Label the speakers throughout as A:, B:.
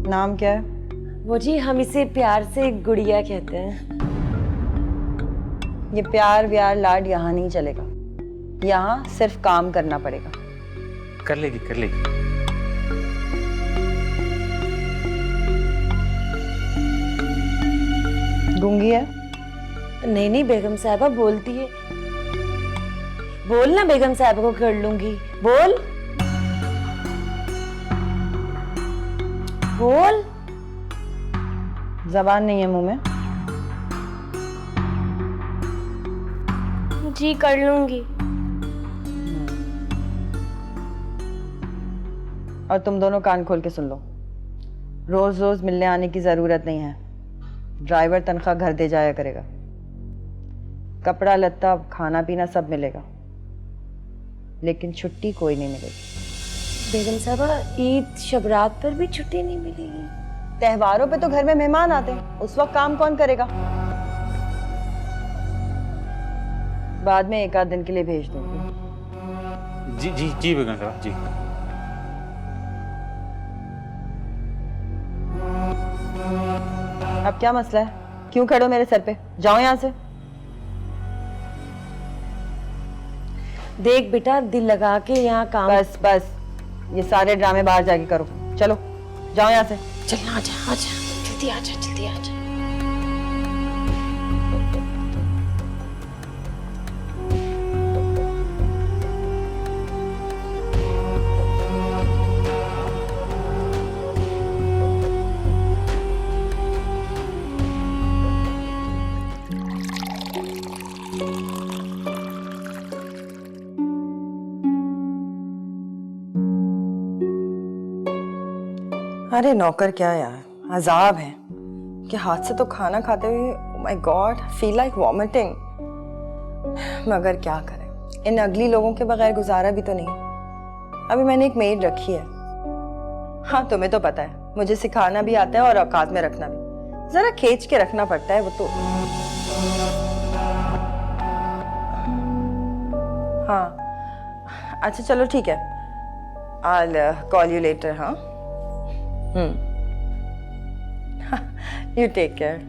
A: नाम क्या है?
B: वो जी हम इसे प्यार से गुड़िया कहते हैं।
A: ये प्यार व्यार लाड यहाँ नहीं चलेगा, यहाँ सिर्फ काम करना पड़ेगा।
C: कर लेगी कर लेगी।
A: गूंगी है?
B: नहीं नहीं बेगम साहबा बोलती है। बोल ना बेगम साहबा को कर लूंगी। बोल बोल।
A: जबान नहीं है मुंह में?
B: जी कर लूंगी।
A: और तुम दोनों कान खोल के सुन लो, रोज रोज मिलने आने की जरूरत नहीं है। ड्राइवर तनख्वाह घर दे जाया करेगा, कपड़ा लत्ता खाना पीना सब मिलेगा, लेकिन छुट्टी कोई नहीं मिलेगी।
B: बेगम साहबा ईद शबरात पर भी छुट्टी नहीं मिलेगी?
A: त्योहारों पे तो घर में मेहमान आते हैं, उस वक्त काम कौन करेगा? बाद में एक आध दिन के लिए भेज दूंगी।
C: जी जी जी बेगम साहब जी।
A: अब क्या मसला है? क्यों खड़े हो मेरे सर पे? जाओ यहाँ से।
B: देख बेटा दिल लगा के यहाँ काम।
A: बस बस, ये सारे ड्रामे बाहर जाके करो। चलो जाओ यहाँ से।
B: चल आजा आजा जल्दी आजा जल्दी आजा।
A: अरे नौकर क्या यार, अजाब है कि हाथ से तो खाना खाते हुए my God feel like vomiting. मगर क्या करें, इन अगली लोगों के बगैर गुजारा भी तो नहीं। अभी मैंने एक मेड रखी है। हाँ तुम्हें तो पता है, मुझे सिखाना भी आता है और औकात में रखना भी। जरा खींच के रखना पड़ता है वो तो। हाँ अच्छा चलो ठीक है, I'll call you later, हाँ? You take care.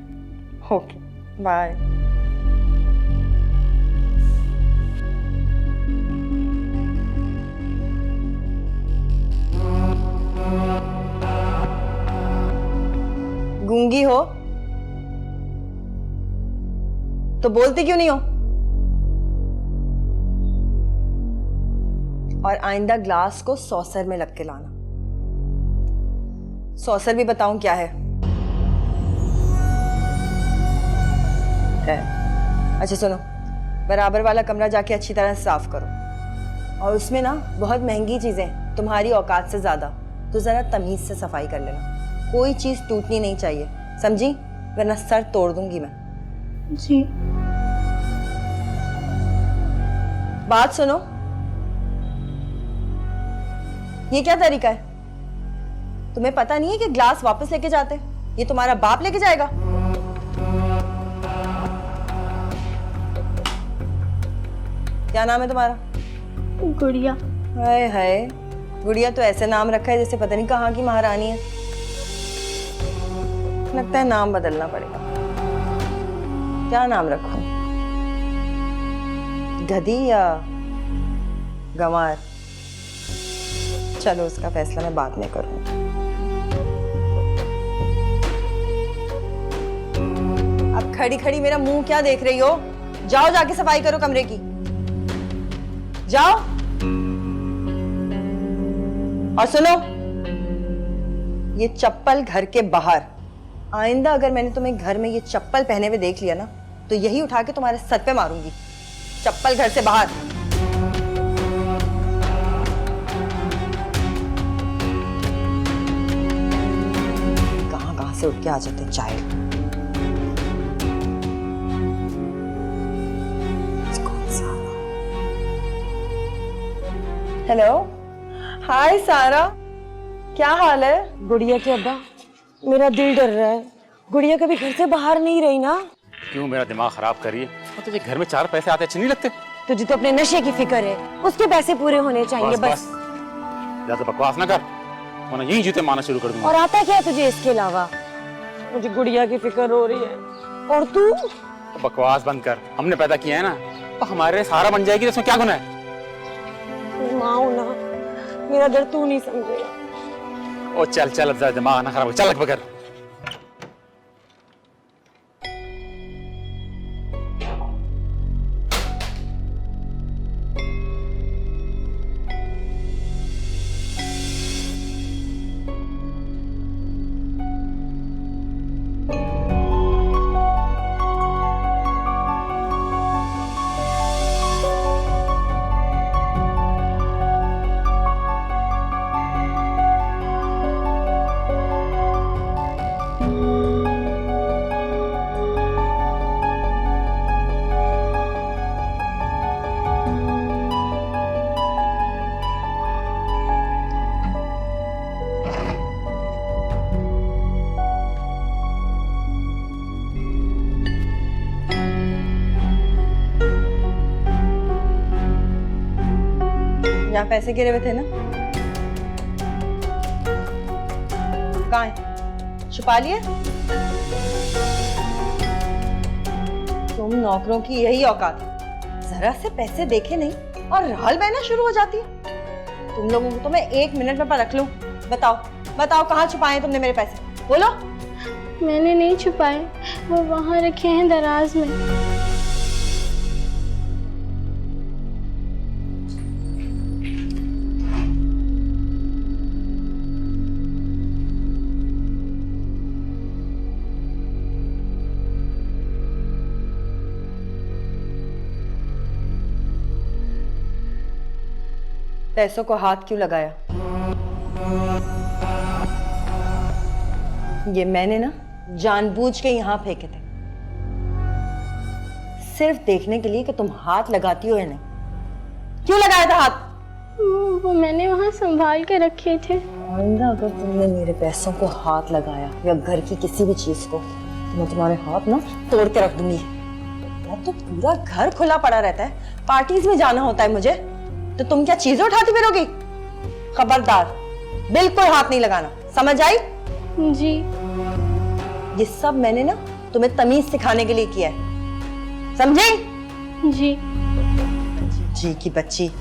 A: Okay. Bye. गूंगी हो तो बोलती क्यों नहीं हो? और आइंदा ग्लास को सॉसर में लग के लाना। सॉसर भी बताऊं क्या है? अच्छा सुनो, बराबर वाला कमरा जाके अच्छी तरह से साफ करो, और उसमें ना बहुत महंगी चीजें तुम्हारी औकात से ज्यादा, तो जरा तमीज से सफाई कर लेना। कोई चीज टूटनी नहीं चाहिए, समझी? वरना सर तोड़ दूंगी मैं।
B: जी।
A: बात सुनो, ये क्या तरीका है? तुम्हें पता नहीं है कि ग्लास वापस लेके जाते? ये तुम्हारा बाप लेके जाएगा। क्या नाम है तुम्हारा?
B: गुड़िया।
A: हाय हाय, गुड़िया तो ऐसे नाम रखा है जैसे पता नहीं कहाँ की महारानी है। लगता है नाम बदलना पड़ेगा। क्या नाम रखूं? गधी या गंवार? चलो उसका फैसला मैं बाद में करूंगी। अब खड़ी खड़ी मेरा मुंह क्या देख रही हो? जाओ जाके सफाई करो कमरे की, जाओ। और सुनो, ये चप्पल घर के बाहर। आइंदा अगर मैंने तुम्हें घर में ये चप्पल पहने हुए देख लिया ना, तो यही उठा के तुम्हारे सर पे मारूंगी। चप्पल घर से बाहर। कहां कहां से उठ के आ जाते हैं चाइल्ड। हेलो, हाय सारा, क्या हाल है?
B: गुड़िया के अब्बा, मेरा दिल डर रहा है। गुड़िया कभी घर से बाहर नहीं रही ना।
C: क्यों मेरा दिमाग खराब कर रही है? और तुझे घर में 4 पैसे आते अच्छे नहीं लगते?
B: तुझे तो अपने नशे की फिक्र है, उसके पैसे पूरे होने चाहिए। बस
C: ज्यादा बकवास ना कर। वरना यही जूते मारना शुरू कर दूंगा।
B: और आता क्या है तुझे इसके अलावा? मुझे गुड़िया की फिक्र हो रही है। और तू?
C: बकवास बंद कर, हमने पैदा किया है ना, तो हमारे सहारा बन जाएगी, तो इसमें क्या गुनाह है?
B: माँ हूं ना, मेरा दर्द तू नहीं समझेगा।
C: ओ चल चल, अब ज्यादा दिमाग ना खराब हो, चल लग बकर।
A: यहाँ पैसे गिरे हुए थे ना, कहाँ है? छुपा लिए? तुम नौकरों की यही औकात है, जरा से पैसे देखे नहीं और राल बहना शुरू हो जाती है। तुम लोगों को तो मैं 1 मिनट में पर रख लूं। बताओ बताओ, कहाँ छुपाए तुमने मेरे पैसे? बोलो।
D: मैंने नहीं छुपाए, वो वहां रखे हैं दराज में।
A: पैसों को हाथ क्यों लगाया? ये मैंने ना जानबूझ के यहाँ फेंके थे, सिर्फ देखने के लिए कि तुम हाथ लगाती हो या नहीं। क्यों लगाया था हाथ?
D: वो मैंने वहां संभाल के रखे थे।
A: आइंदा अगर तुमने मेरे पैसों को हाथ लगाया या घर की किसी भी चीज को, तो मैं तुम्हारे हाथ ना तोड़ के रख दूंगी। या तो पूरा घर खुला पड़ा रहता है, पार्टीज में जाना होता है मुझे, तो तुम क्या चीजें उठाती फिरोगी? खबरदार, बिल्कुल हाथ नहीं लगाना, समझ आई?
D: जी।
A: ये सब मैंने ना तुम्हें तमीज सिखाने के लिए किया है, समझे?
D: जी।
A: जी की बच्ची।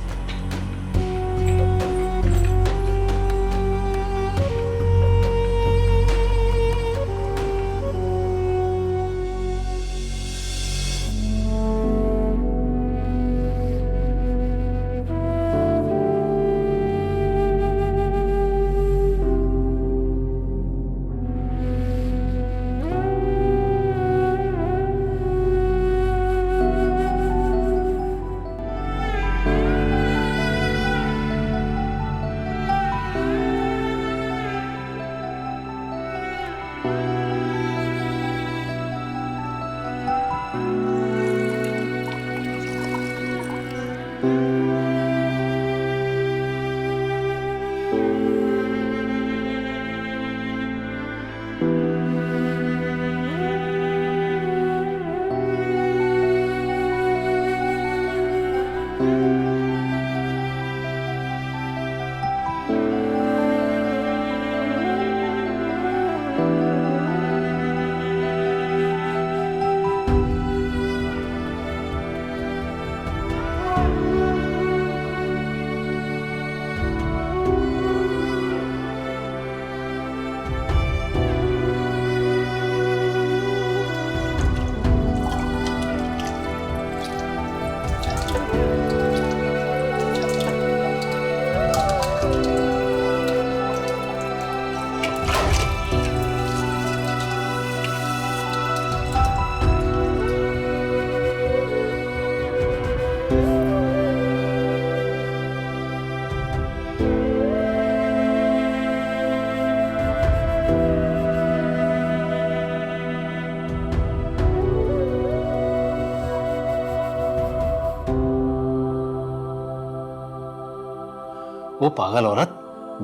C: वो पागल औरत,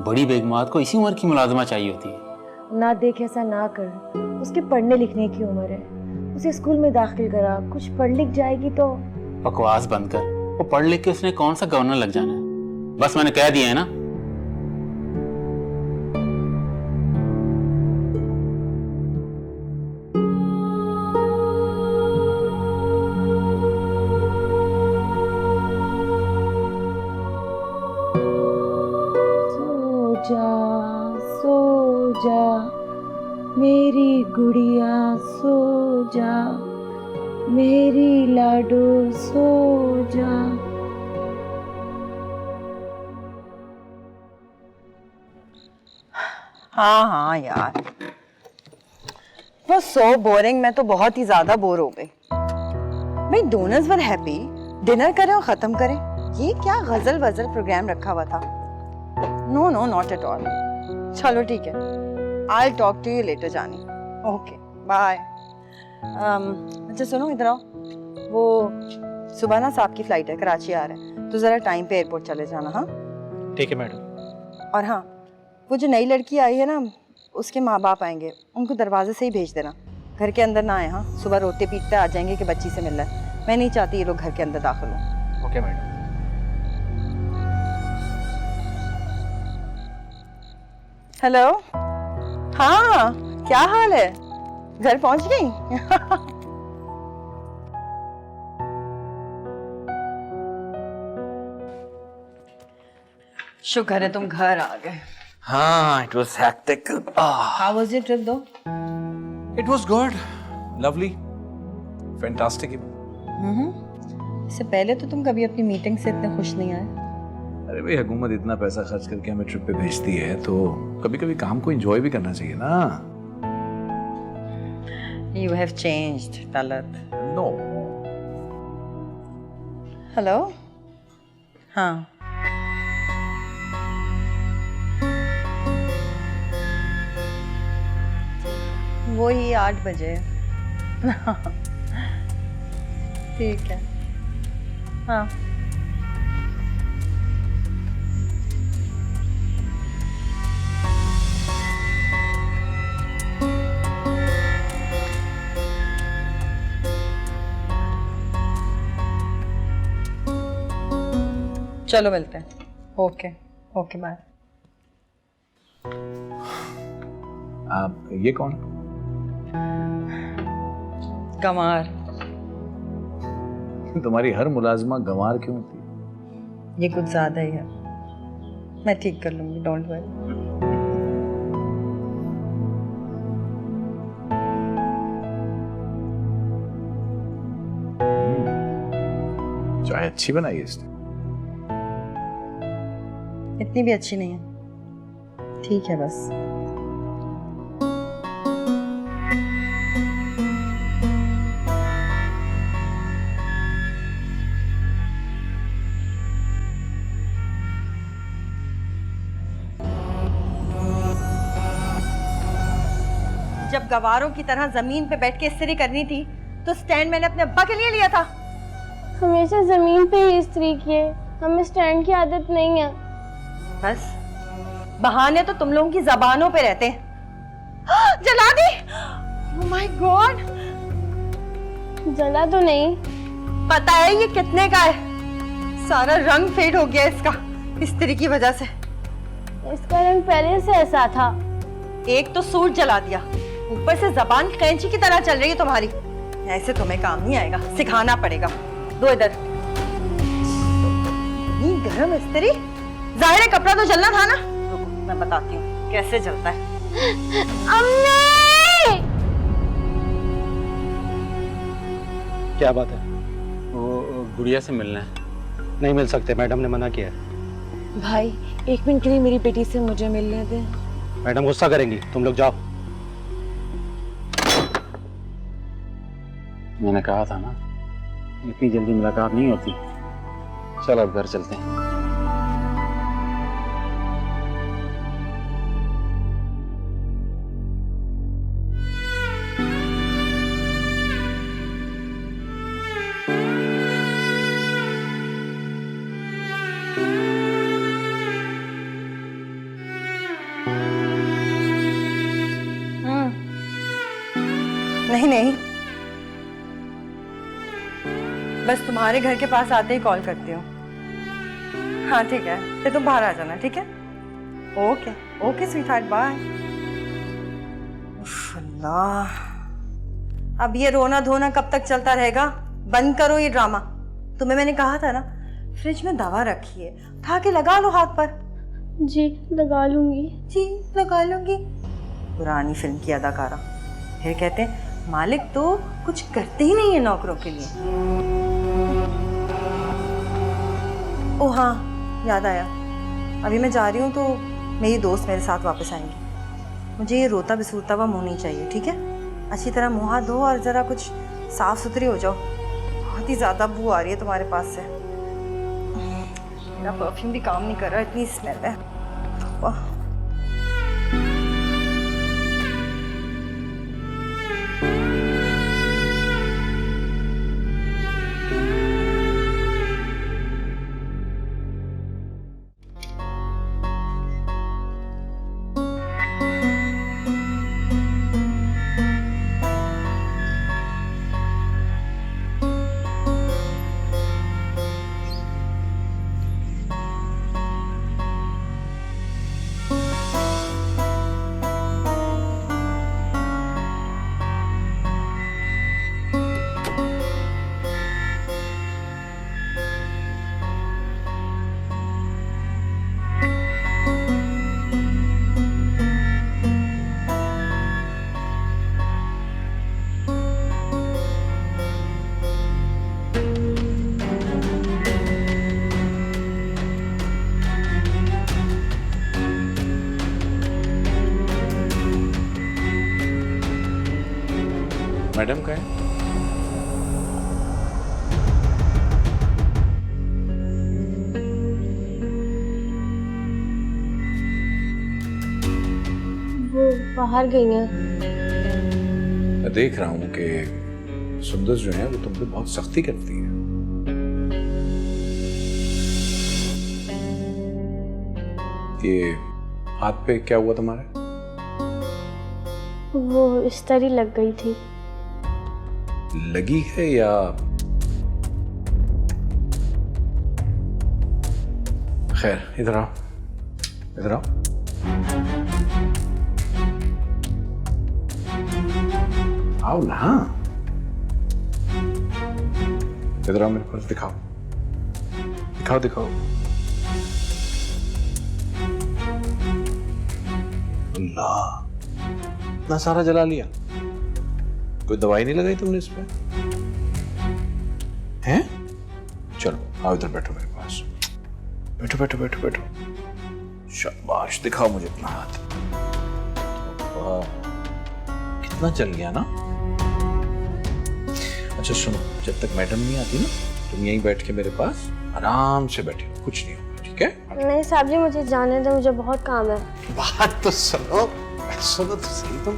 C: बड़ी बेगमात को इसी उम्र की मुलाजमा चाहिए होती है।
B: ना देख, ऐसा ना कर, उसके पढ़ने लिखने की उम्र है, उसे स्कूल में दाखिल करा, कुछ पढ़ लिख जाएगी तो।
C: बकवास बंद कर, वो पढ़ लिख के उसने कौन सा गवर्नर लग जाना है? बस मैंने कह दिया है ना।
B: गुड़िया सो जा, मेरी लाडो सो जा।
A: हाँ हाँ यार, वो सो बोरिंग, मैं तो बहुत ही ज्यादा बोर हो गई। भाई डोनर्स वर हैप्पी, डिनर करें और खत्म करें। ये क्या गजल वजल प्रोग्राम रखा हुआ था? No no not at all. चलो ठीक है, I will talk to you later जानी। Okay bye. अच्छा सुनो, इधर आओ। वो सुबह ना साहब की फ्लाइट है, कराची आ रहे हैं, तो जरा टाइम पे एयरपोर्ट चले जाना। हाँ
E: ठीक है मैडम।
A: और हाँ, वो जो नई लड़की आई है ना, उसके माँ बाप आएंगे, उनको दरवाजे से ही भेज देना, घर के अंदर ना आए। हाँ, सुबह रोते पीटते आ जाएंगे कि बच्ची से मिल रहा है। मैं नहीं चाहती ये लोग घर के अंदर दाखिल हो।
E: Okay madam.
A: हेलो, हाँ क्या हाल है? घर पहुंच गई? शुक्र है तुम घर आ गए।
E: हाँ, it was hectic.
A: How was your trip though?
E: It was good, lovely, fantastic.
A: इससे पहले तो तुम कभी अपनी मीटिंग से इतने खुश नहीं आए।
E: अरे भाई, हुकूमत इतना पैसा खर्च करके हमें ट्रिप पे भेजती है, तो कभी कभी काम को एंजॉय भी करना चाहिए ना।
A: You have changed, Talat.
E: No.
A: Hello, हाँ वही 8 बजे। ठीक है, हाँ चलो मिलते हैं। Okay okay bye.
E: आप ये कौन?
A: गंवार।
E: तुम्हारी हर मुलाजमा गंवार क्यों थी?
A: ये कुछ ज्यादा ही है, मैं ठीक कर लूंगी, डोंट वरी।
E: चाय अच्छी बनाई है इसने।
A: इतनी भी अच्छी नहीं है, ठीक है बस। जब गवारों की तरह जमीन पे बैठ के इस्त्री करनी थी, तो स्टैंड मैंने अपने अब्बा के लिए लिया था।
D: हमेशा जमीन पे ही इस्त्री किए, हमें स्टैंड की आदत नहीं है।
A: बस बहाने तो तुम लोगों की जबानों पे रहते हैं। जला दी? Oh my God!
D: जला तो नहीं।
A: पता है ये कितने का है? सारा रंग फेड हो गया इसका, इस्त्री की वजह से।
D: इसका रंग पहले से ऐसा था।
A: एक तो सूट जला दिया, ऊपर से जबान कैंची की तरह चल रही है तुम्हारी। ऐसे तुम्हें काम नहीं आएगा, सिखाना पड़ेगा। दो इधर। इतनी गरम इस्त्री, जाहिर है कपड़ा तो जलना था ना। रुको मैं बताती हूँ कैसे जलता है।
D: अम्मी!
F: क्या बात है?
C: वो गुड़िया से मिलना है।
F: नहीं मिल सकते, मैडम ने मना किया है।
B: भाई 1 मिनट के लिए मेरी बेटी से मुझे मिलने दे।
F: मैडम गुस्सा करेंगी, तुम लोग जाओ।
C: मैंने कहा था ना, इतनी जल्दी मुलाकात नहीं होती। चल अब घर चलते हैं।
A: नहीं नहीं, बस तुम्हारे घर के पास आते ही कॉल करती हूँ। हाँ ठीक है, फिर तुम बाहर आ जाना, ठीक है? Okay okay sweetheart, bye. अल्लाह, अब ये रोना धोना कब तक चलता रहेगा? बंद करो ये ड्रामा। तुम्हें मैंने कहा था ना, फ्रिज में दवा रखी है, उठा के लगा लो हाथ पर।
D: जी लगा लूंगी।
A: जी लगा लूंगी। पुरानी फिल्म की अदाकारा, फिर कहते हैं मालिक तो कुछ करते ही नहीं है नौकरों के लिए। ओ हाँ, याद आया, अभी मैं जा रही हूँ तो मेरी दोस्त मेरे साथ वापस आएंगी। मुझे ये रोता बिसूरता हुआ मुंह नहीं चाहिए, ठीक है? अच्छी तरह मुँह हाथ धो और ज़रा कुछ साफ़ सुथरी हो जाओ। बहुत ही ज़्यादा बू आ रही है तुम्हारे पास से। मेरा परफ्यूम भी काम नहीं कर रहा, इतनी स्मेल है। वाह।
E: मैडम का है?
D: वो बाहर गई हैं।
E: मैं देख रहा हूँ कि सुंदर जो है वो तुम पे बहुत सख्ती करती है। ये हाथ पे क्या हुआ तुम्हारे?
D: वो इस तरह लग गई थी।
E: लगी है या खैर? इधर आओ, इधर आओ। आओ ना, इधर आओ, मेरे पास दिखाओ, दिखाओ दिखाओ। अल्लाह, इतना सारा जला लिया। कोई दवाई नहीं लगाई तुमने इस पे? हैं? चलो आओ इधर बैठो मेरे पास। बैठो बैठो बैठो बैठो। शाबाश, दिखाओ मुझे अपना हाथ। वाह, कितना चल गया ना। अच्छा सुनो, जब तक मैडम नहीं आती ना, तुम यहीं बैठ के मेरे पास आराम से बैठे, कुछ नहीं होगा, ठीक है?
D: नहीं साहब जी, मुझे जाने दो, मुझे बहुत काम है।
E: बात तो सुनो, सुनो तो सही तुम।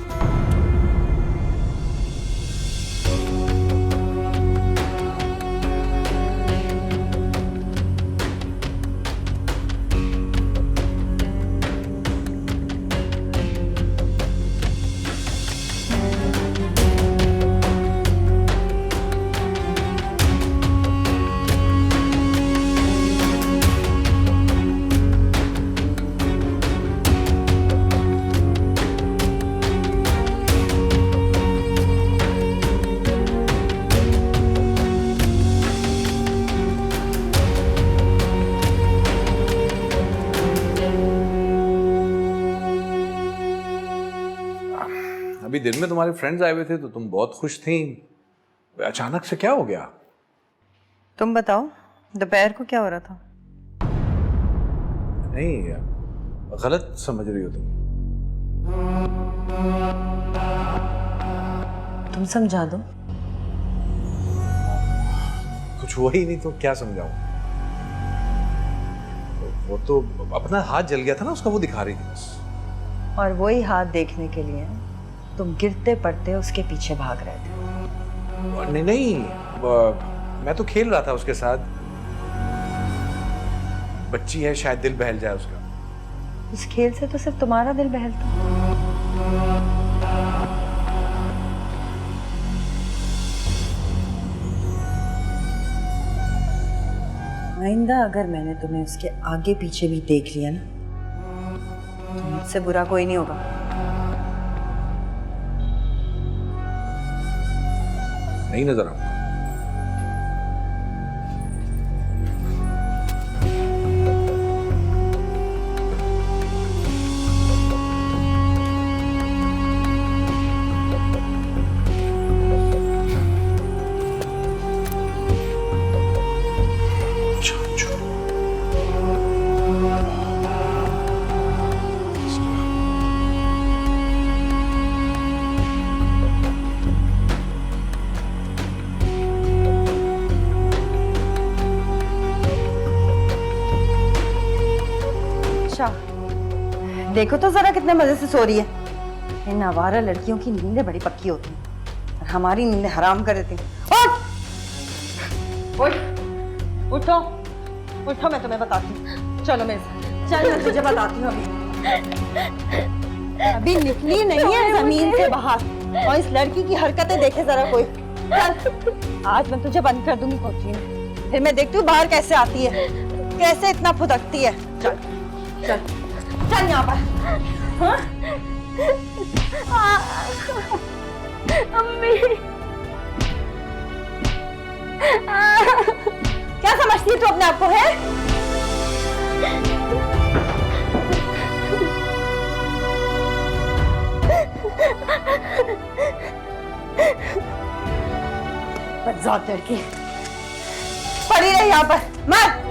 E: अभी दिन में तुम्हारे फ्रेंड्स आए हुए थे तो तुम बहुत खुश थी, अचानक से क्या हो गया?
A: तुम बताओ, दोपहर को क्या हो रहा था?
E: नहीं, गलत समझ रही हो तुम।
A: तुम समझा दो।
E: कुछ हुआ ही नहीं तो क्या समझाऊं? वो तो अपना हाथ जल गया था ना उसका, वो दिखा रही थी बस।
A: और वही हाथ देखने के लिए तुम गिरते पड़ते उसके पीछे भाग रहे थे।
E: नहीं नहीं, मैं तो खेल रहा था उसके साथ। बच्ची है, शायद दिल बहल जाए उसका।
A: उस खेल से तो सिर्फ तुम्हारा दिल बहलता। आइंदा अगर मैंने तुम्हें उसके आगे पीछे भी देख लिया ना, तो मुझसे बुरा कोई नहीं होगा।
E: नहीं नजर आऊंगा।
A: देखो तो जरा कितने मजे से सो रही है। इन आवारा लड़कियों की नींदें बड़ी पक्की होती हैं और हमारी नींदें हराम कर देती हैं। उठ उठ उठो उठो, मैं तुम्हें बताती हूँ। चलो मेरे साथ चल, मैं तुझे बताती हूँ। अभी निकली नहीं है जमीन से बाहर और इस लड़की की हरकतें देखे जरा कोई। चल, आज मैं तुझे बंद कर दूंगी कोठरी में, फिर मैं देखती हूँ बाहर कैसे आती है, कैसे इतना फुदकती है। चल चल चल यहाँ पर। हाँ?
D: अम्मी
A: क्या समझती है तू अपने आप को है? बदजात लड़की, पड़ी रही यहाँ पर, मत।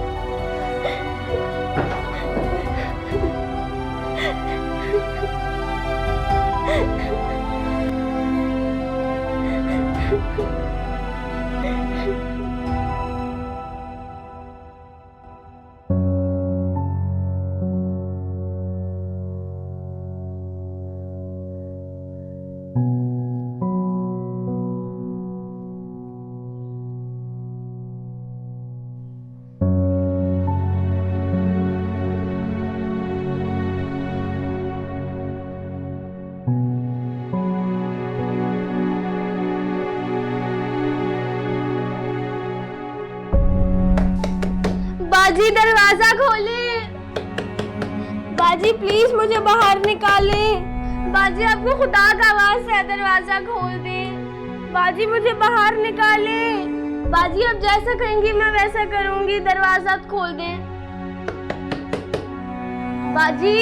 D: बाजी दरवाजा खोले, बाजी प्लीज मुझे बाहर निकाले। बाजी आपको खुदा का आवाज है, दरवाजा खोल दे। बाजी मुझे बाहर निकाले। बाजी आप जैसा कहेंगी मैं वैसा करूंगी, दरवाजा खोल दे। बाजी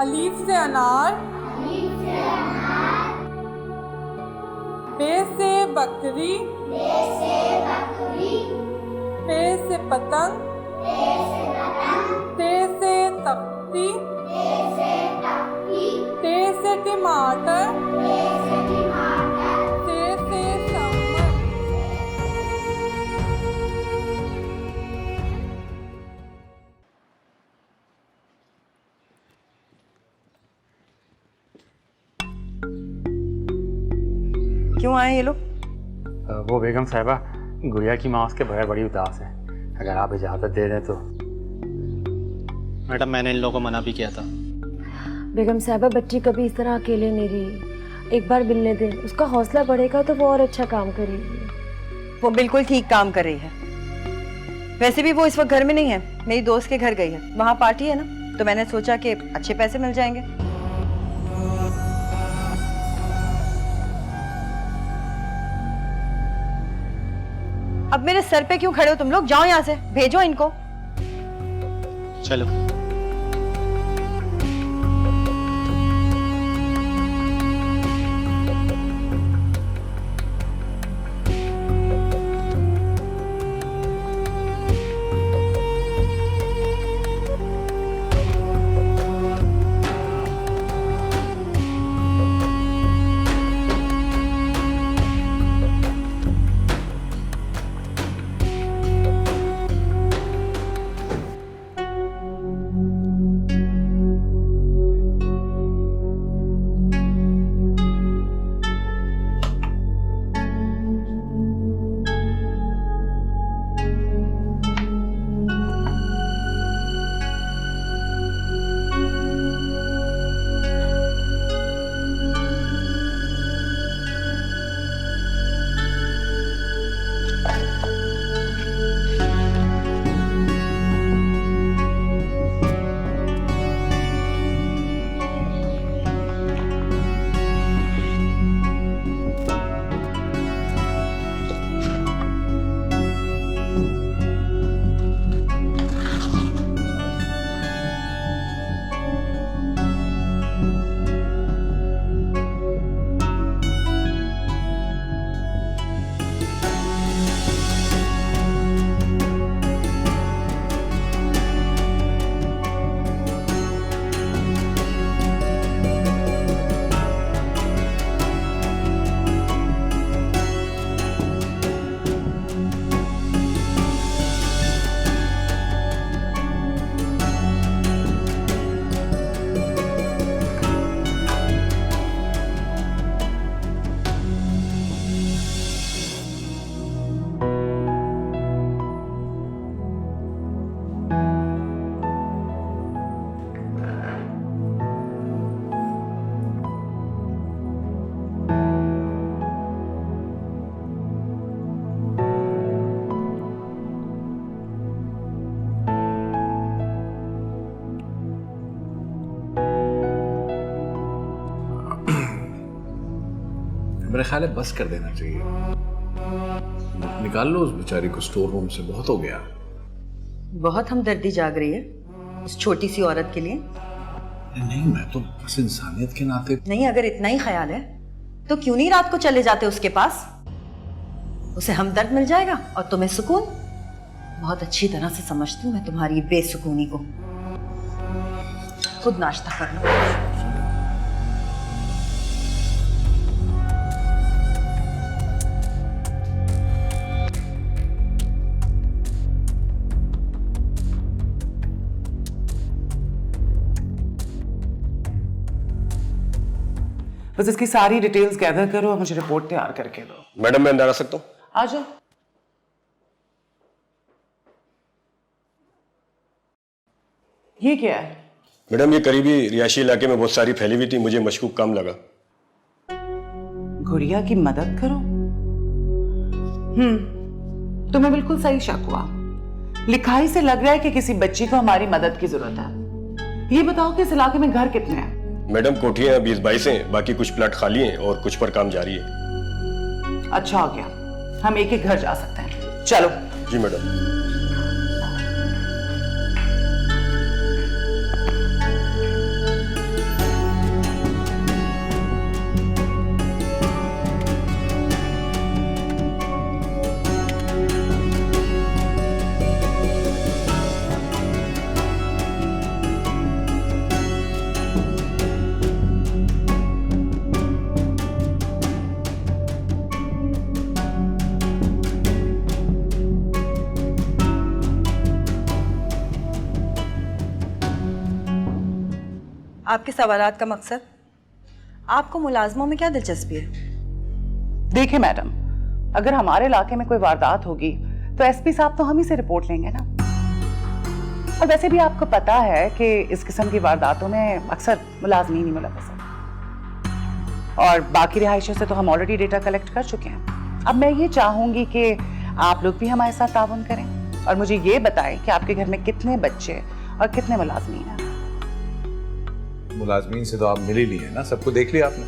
G: अलीफ से अनार, बे से बकरी, पे से पतंग, ते से तख्ती, ते से टमाटर, ते से चम्मच।
A: क्यों आए ये लोग?
F: वो बेगम साहिबा गुड़िया की माँ उसके बगैर बड़ी उदास है, अगर आप इजाज़त दे दें तो। मैडम मैंने इन लोगों को मना भी किया था।
B: बेगम साहिबा बच्ची कभी इस तरह अकेले नहीं रही, एक बार मिलने दें, उसका हौसला बढ़ेगा तो वो और अच्छा काम करेगी।
A: वो बिल्कुल ठीक काम कर रही है। वैसे भी वो इस वक्त घर में नहीं है, मेरी दोस्त के घर गई है, वहाँ पार्टी है ना, तो मैंने सोचा कि अच्छे पैसे मिल जाएंगे। अब मेरे सर पे क्यों खड़े हो तुम लोग? जाओ यहाँ से, भेजो इनको।
F: चलो।
E: मेरा ख्याल है बस कर देना चाहिए। निकाल लो उस बेचारी को स्टोर रूम से, बहुत हो गया।
A: बहुत हमदर्दी जाग रही है उस छोटी सी औरत के लिए।
E: नहीं, मैं तो बस इंसानियत के नाते।
A: नहीं, अगर इतना ही ख्याल है तो क्यों नहीं रात को चले जाते उसके पास? उसे हमदर्द मिल जाएगा और तुम्हें सुकून। बहुत अच्छी तरह से समझती हूँ मैं तुम्हारी बेसुकूनी को। खुद नाश्ता कर लो।
H: बस इसकी सारी डिटेल्स गैदर करो और मुझे रिपोर्ट तैयार करके दो।
I: मैडम, मैं अंदर आ सकता हूँ?
H: आ जाओ। ये क्या है?
I: मैडम, ये करीबी रिहायशी इलाके में बहुत सारी फैली हुई थी, मुझे मशकूक कम लगा।
H: गुड़िया की मदद करो? तुम्हें बिल्कुल सही शक हुआ। लिखाई से लग रहा है कि किसी बच्ची को हमारी मदद की जरूरत है। ये बताओ कि इस इलाके में घर कितने हैं?
I: मैडम, कोठियां 20-22 हैं, बाकी कुछ प्लाट खाली हैं और कुछ पर काम जारी है।
H: अच्छा हो गया, हम एक एक घर जा सकते हैं। चलो।
I: जी मैडम।
A: आपके सवालात का मकसद? आपको मुलाजमों में क्या दिलचस्पी है?
H: देखिए मैडम, अगर हमारे इलाके में कोई वारदात होगी तो एसपी साहब तो हम ही से रिपोर्ट लेंगे ना। और वैसे भी आपको पता है कि इस किस्म की वारदातों में अक्सर मुलाजमीन ही मुलव्वस हैं। और बाकी रिहायशों से तो हम ऑलरेडी डेटा कलेक्ट कर चुके हैं। अब मैं ये चाहूंगी कि आप लोग भी हमारे साथ ताउन करें और मुझे ये बताएं कि आपके घर में कितने बच्चे और कितने मुलाजमीन हैं।
E: मुलाजमीन से तो आप मिल ही लिए ना, सबको देख लिया आपने?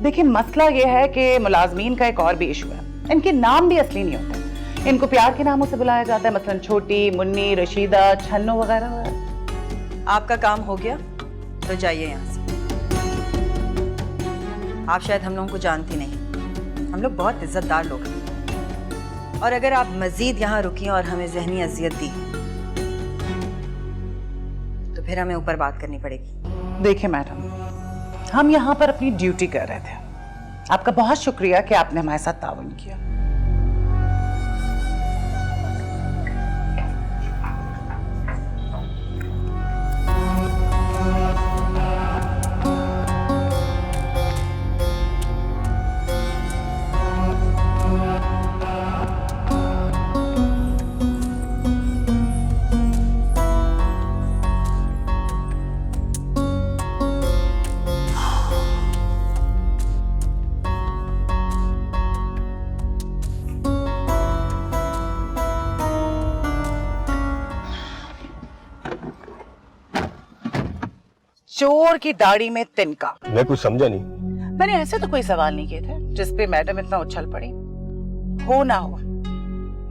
H: देखिए, मसला ये है कि मुलाजमीन का एक और भी इशू है। इनके नाम भी असली नहीं होते, इनको प्यार के नामों से बुलाया जाता है, मसलन छोटी, मुन्नी, रशीदा, छन्नो वगैरह वगैरह।
A: आपका काम हो गया तो जाइए यहाँ से। आप शायद हम लोगों को जानती नहीं, हम लोग बहुत इज्जतदार लोग हैं। और अगर आप मजीद यहाँ रुकी और हमें जहनी अजियत दी तो फिर हमें ऊपर बात करनी पड़ेगी।
H: देखिए मैडम, हम यहाँ पर अपनी ड्यूटी कर रहे थे। आपका बहुत शुक्रिया कि आपने हमारे साथ ताउन किया। चोर की दाढ़ी में तिनका।
I: मैं कुछ समझा नहीं।
H: मैंने ऐसे तो कोई सवाल नहीं किए थे जिसपे मैडम इतना उछल पड़ी। हो ना हो,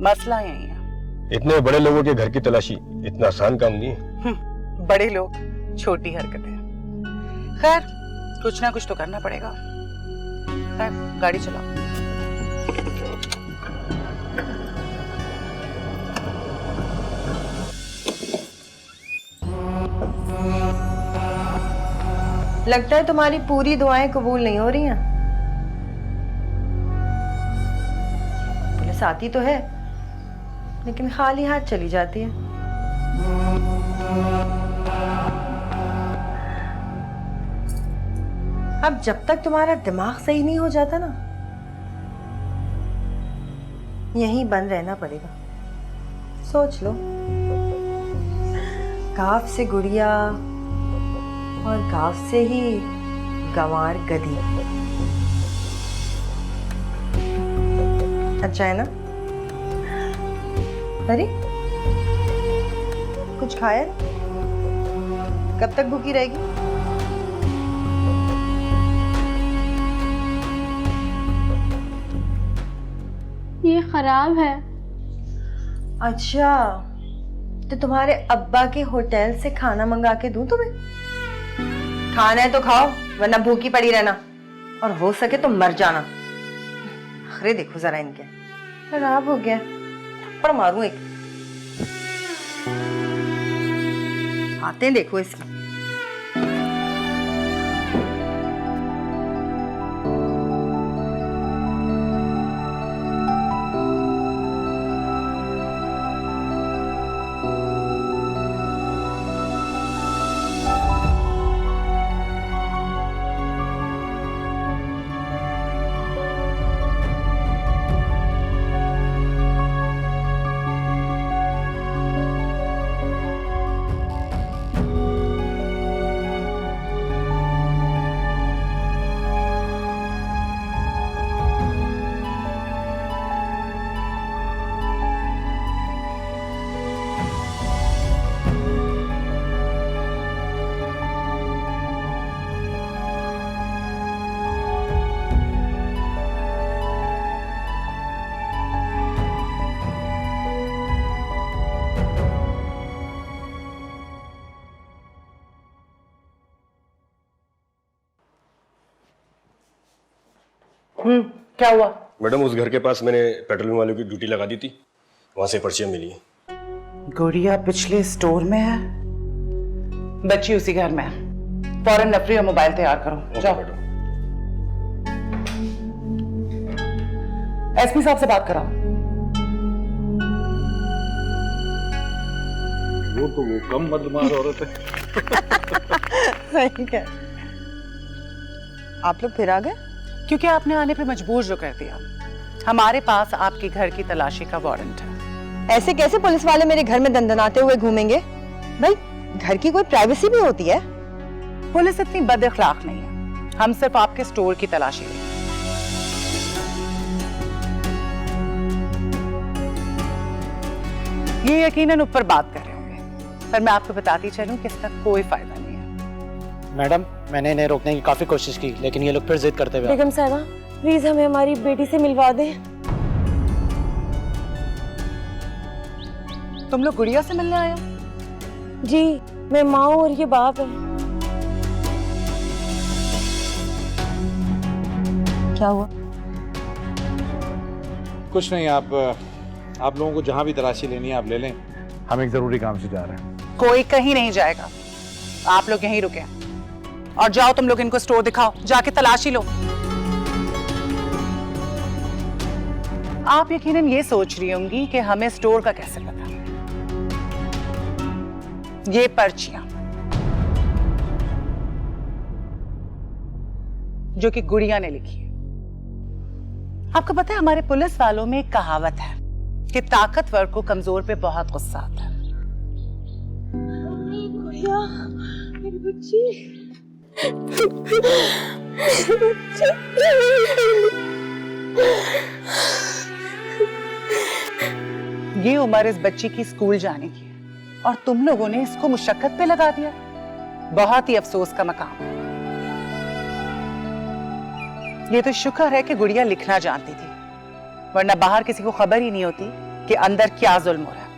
H: मसला यही है।
I: इतने बड़े लोगों के घर की तलाशी इतना आसान काम नहीं है।
H: बड़े लोग, छोटी हरकतें। खैर, कुछ ना कुछ तो करना पड़ेगा। खैर, गाड़ी चलाओ।
A: लगता है तुम्हारी पूरी दुआएं कबूल नहीं हो रही हैं। पुलिस आती तो है लेकिन खाली हाथ चली जाती है। अब जब तक तुम्हारा दिमाग सही नहीं हो जाता ना, यहीं बंद रहना पड़ेगा। सोच लो, काफ से गुड़िया और गांव से ही गंवार गधी। अच्छा है ना? अरे कुछ खाया? कब तक भूखी रहेगी?
D: ये खराब है।
A: अच्छा, तो तुम्हारे अब्बा के होटल से खाना मंगा के दूं तुम्हें? खाना है तो खाओ, वरना भूखी पड़ी रहना, और हो सके तो मर जाना। अरे देखो जरा इनके, खराब हो गया, थप्पड़ मारूं एक। आते देखो इसकी।
H: क्या हुआ?
I: मैडम, उस घर के पास मैंने पेट्रोलिंग वालों की ड्यूटी लगा दी थी, वहां से पर्चियां मिली हैं।
H: गुड़िया पिछले स्टोर में है, बच्ची उसी घर में है। फौरन नफरी और मोबाइल तैयार करो। जाओ
I: मैडम।
H: एसपी साहब से बात कराओ।
E: वो कम बदमाश औरत है।
A: सही है। आप लोग फिर आ गए?
H: क्योंकि आपने आने पे मजबूर जो कर दिया। हमारे पास आपके घर की तलाशी का वारंट है।
A: ऐसे कैसे पुलिस वाले मेरे घर में दंदनाते हुए घूमेंगे? भाई, घर की कोई प्राइवेसी भी होती है।
H: पुलिस इतनी बदअखलाक नहीं है, हम सिर्फ आपके स्टोर की तलाशी लेंगे। ये यकीनन ऊपर बात कर रहे होंगे, पर मैं आपको बताती चलूं कि इसका कोई फायदा नहीं है।
F: मैडम, मैंने इन्हें रोकने की काफ़ी कोशिश की, लेकिन ये लोग फिर जिद करते हुए।
B: बेगम साहबा, प्लीज हमें हमारी बेटी से मिलवा दें।
H: तुम लोग गुड़िया से मिलने आए हो?
B: जी, मैं माँ हूँ और ये बाप है।
A: क्या हुआ?
E: कुछ नहीं, आप लोगों को जहां भी तलाशी लेनी है आप ले लें, हम एक जरूरी काम से जा रहे हैं।
H: कोई कहीं नहीं जाएगा, आप लोग यहीं रुके और जाओ। तुम लोग इनको स्टोर दिखाओ, जाके तलाशी लो। आप यकीनन ये सोच रही होंगी कि हमें स्टोर का कैसे पता। ये पर्चियां जो कि गुड़िया ने लिखी है। आपको पता है, हमारे पुलिस वालों में एक कहावत है कि ताकतवर को कमजोर पे बहुत गुस्सा आता है।
D: गुड़िया, मेरी बच्ची।
H: ये उम्र इस बच्ची की स्कूल जाने की है और तुम लोगों ने इसको मुशक्कत पे लगा दिया। बहुत ही अफसोस का मकाम। ये तो शुक्र है कि गुड़िया लिखना जानती थी, वरना बाहर किसी को खबर ही नहीं होती कि अंदर क्या जुल्म हो रहा है।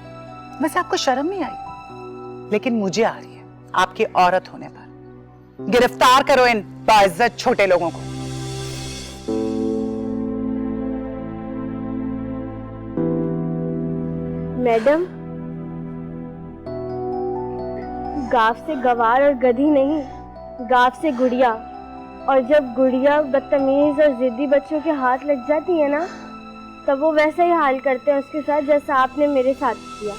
H: वैसे आपको शर्म नहीं आई, लेकिन मुझे आ रही है आपकी औरत होने पर। गिरफ्तार करो इन बाइज्जत छोटे लोगों को।
D: मैडम, गांव से गवार और गधी नहीं, गांव से गुड़िया। और जब गुड़िया बदतमीज और जिद्दी बच्चों के हाथ लग जाती है ना, तब वो वैसा ही हाल करते हैं उसके साथ जैसा आपने मेरे साथ किया।